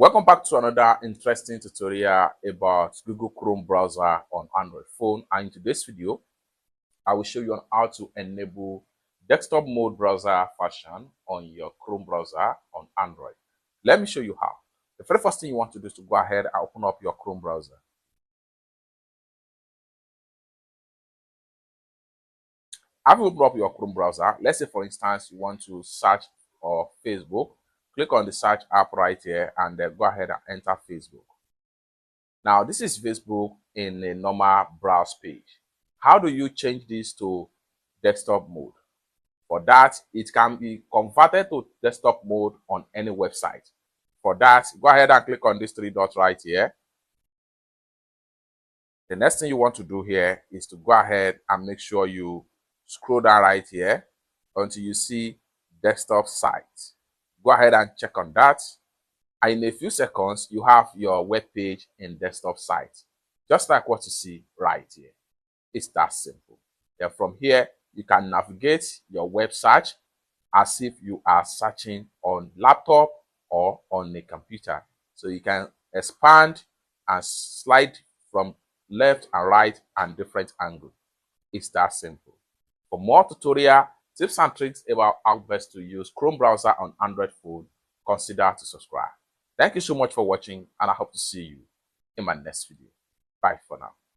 Welcome back to another interesting tutorial about Google Chrome browser on Android phone. And in today's video, I will show you on how to enable desktop mode browser version on your Chrome browser on Android. Let me show you how. The very first thing you want to do is to go ahead and open up your Chrome browser. After you open up your Chrome browser, let's say for instance you want to search for Facebook. Click on the search app right here and then go ahead and enter Facebook. Now, this is Facebook in a normal browse page. How do you change this to desktop mode? For that, it can be converted to desktop mode on any website. For that, go ahead and click on these three dots right here. The next thing you want to do here is to go ahead and make sure you scroll down right here until you see desktop site. Go ahead and check on that. And in a few seconds, you have your web page in desktop site, just like what you see right here. It's that simple. Then from here, you can navigate your web search as if you are searching on laptop or on a computer. So you can expand and slide from left and right and different angles. It's that simple. For more tutorial tips and tricks about how best to use Chrome browser on Android phone, consider to subscribe. Thank you so much for watching, and I hope to see you in my next video. Bye for now.